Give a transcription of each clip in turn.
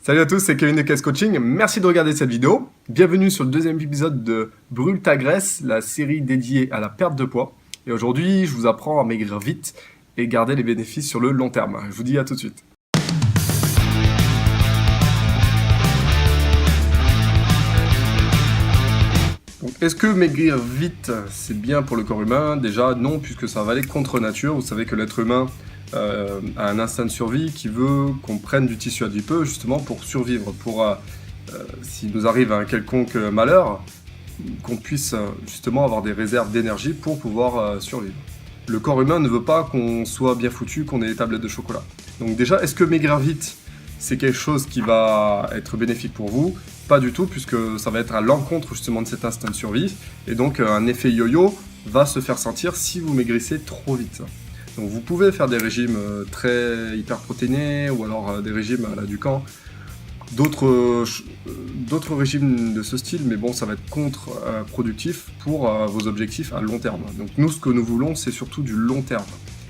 Salut à tous, c'est Kevin de Caisse Coaching. Merci de regarder cette vidéo. Bienvenue sur le deuxième épisode de Brûle ta graisse, la série dédiée à la perte de poids. Et aujourd'hui, je vous apprends à maigrir vite et garder les bénéfices sur le long terme. Je vous dis à tout de suite. Donc, est-ce que maigrir vite, c'est bien pour le corps humain? Déjà, non, puisque ça va aller contre nature. Vous savez que l'être humain a un instinct de survie qui veut qu'on prenne du tissu adipeux justement pour survivre, pour s'il nous arrive un quelconque malheur, qu'on puisse justement avoir des réserves d'énergie pour pouvoir survivre. Le corps humain ne veut pas qu'on soit bien foutu, qu'on ait des tablettes de chocolat. Donc déjà, est-ce que maigrir vite, c'est quelque chose qui va être bénéfique pour vous? Pas du tout, puisque ça va être à l'encontre justement de cet instinct de survie, et donc un effet yo-yo va se faire sentir si vous maigrissez trop vite. Donc vous pouvez faire des régimes très hyperprotéinés ou alors des régimes à la Ducan, d'autres régimes de ce style, mais bon, ça va être contre-productif pour vos objectifs à long terme. Donc nous, ce que nous voulons, c'est surtout du long terme.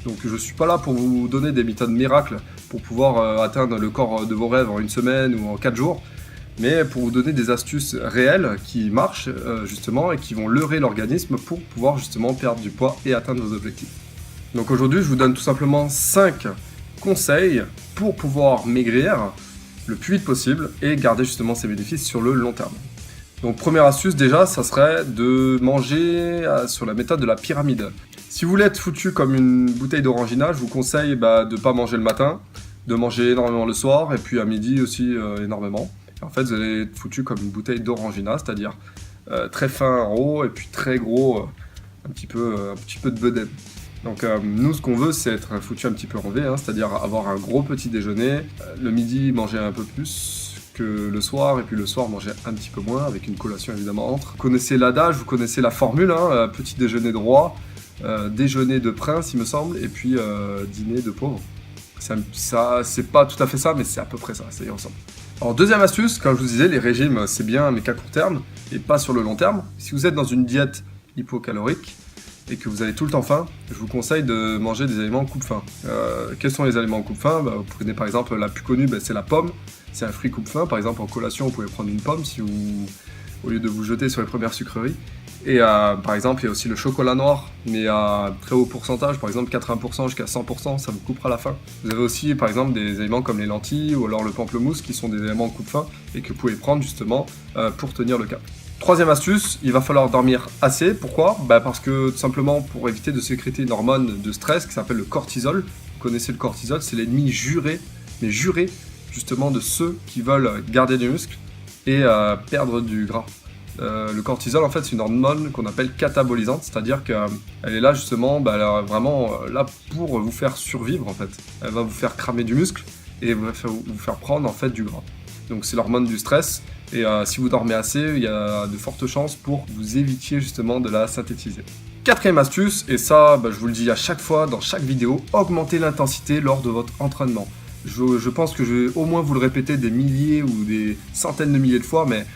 Donc je ne suis pas là pour vous donner des méthodes miracles pour pouvoir atteindre le corps de vos rêves en une semaine ou en 4 jours, mais pour vous donner des astuces réelles qui marchent justement et qui vont leurrer l'organisme pour pouvoir justement perdre du poids et atteindre vos objectifs. Donc aujourd'hui, je vous donne tout simplement 5 conseils pour pouvoir maigrir le plus vite possible et garder justement ces bénéfices sur le long terme. Donc première astuce déjà, ça serait de manger sur la méthode de la pyramide. Si vous voulez être foutu comme une bouteille d'orangina, je vous conseille de ne pas manger le matin, de manger énormément le soir et puis à midi aussi énormément. Et en fait, vous allez être foutu comme une bouteille d'orangina, c'est-à-dire très fin en haut et puis très gros, un petit peu de bedaine. Donc nous, ce qu'on veut, c'est être foutu un petit peu en V, c'est-à-dire avoir un gros petit déjeuner, le midi manger un peu plus que le soir, et puis le soir manger un petit peu moins, avec une collation évidemment entre. Vous connaissez l'adage, vous connaissez la formule, petit déjeuner de roi, déjeuner de prince il me semble, et puis dîner de pauvre. Ça, c'est pas tout à fait ça, mais c'est à peu près ça, ça y ressemble. Alors deuxième astuce, comme je vous disais, les régimes c'est bien, mais qu'à court terme, et pas sur le long terme. Si vous êtes dans une diète hypocalorique, et que vous avez tout le temps faim, je vous conseille de manger des aliments coupe-faim. Quels sont les aliments coupe-faim? Vous prenez par exemple la plus connue, c'est la pomme. C'est un fruit coupe-faim. Par exemple en collation, vous pouvez prendre une pomme au lieu de vous jeter sur les premières sucreries. Et par exemple, il y a aussi le chocolat noir, mais à un très haut pourcentage, par exemple 80% jusqu'à 100%, ça vous coupera la faim. Vous avez aussi par exemple des aliments comme les lentilles ou alors le pamplemousse qui sont des éléments coupe-faim et que vous pouvez prendre justement pour tenir le cap. Troisième astuce, il va falloir dormir assez. Pourquoi? Parce que tout simplement pour éviter de sécréter une hormone de stress qui s'appelle le cortisol. Vous connaissez le cortisol, c'est l'ennemi juré, mais juré justement de ceux qui veulent garder du muscle et perdre du gras. Le cortisol en fait c'est une hormone qu'on appelle catabolisante, c'est-à-dire qu'elle est là justement, elle est vraiment là pour vous faire survivre en fait. Elle va vous faire cramer du muscle et vous faire prendre en fait du gras. Donc c'est l'hormone du stress. Et si vous dormez assez, il y a de fortes chances pour que vous évitiez justement de la synthétiser. Quatrième astuce, et ça je vous le dis à chaque fois dans chaque vidéo, augmentez l'intensité lors de votre entraînement. Je pense que je vais au moins vous le répéter des milliers ou des centaines de milliers de fois, mais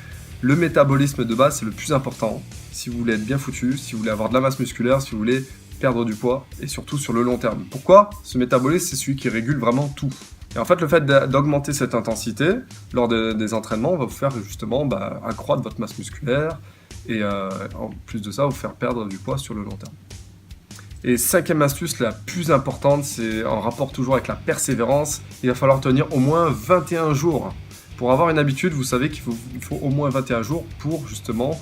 le métabolisme de base c'est le plus important. Si vous voulez être bien foutu, si vous voulez avoir de la masse musculaire, si vous voulez perdre du poids, et surtout sur le long terme. Pourquoi? Ce métabolisme c'est celui qui régule vraiment tout. Et en fait, le fait d'augmenter cette intensité lors des entraînements va vous faire justement accroître votre masse musculaire et en plus de ça, vous faire perdre du poids sur le long terme. Et cinquième astuce, la plus importante, c'est en rapport toujours avec la persévérance. Il va falloir tenir au moins 21 jours. Pour avoir une habitude, vous savez qu'il faut au moins 21 jours pour justement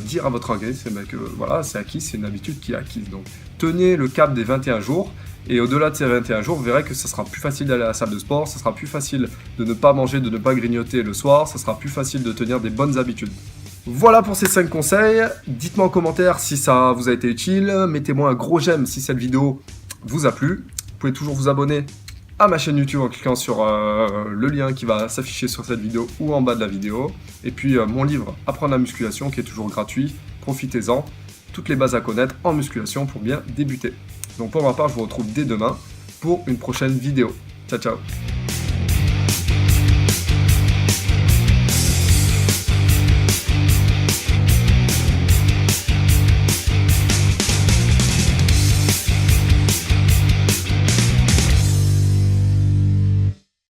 dire à votre organisme que voilà, c'est acquis, c'est une habitude qui est acquise. Donc tenez le cap des 21 jours. Et au-delà de ces 21 jours, vous verrez que ça sera plus facile d'aller à la salle de sport, ça sera plus facile de ne pas manger, de ne pas grignoter le soir, ça sera plus facile de tenir des bonnes habitudes. Voilà pour ces 5 conseils. Dites-moi en commentaire si ça vous a été utile, mettez-moi un gros j'aime si cette vidéo vous a plu. Vous pouvez toujours vous abonner à ma chaîne YouTube en cliquant sur le lien qui va s'afficher sur cette vidéo ou en bas de la vidéo. Et puis mon livre Apprendre la musculation qui est toujours gratuit, profitez-en. Toutes les bases à connaître en musculation pour bien débuter. Donc pour ma part, je vous retrouve dès demain pour une prochaine vidéo. Ciao, ciao!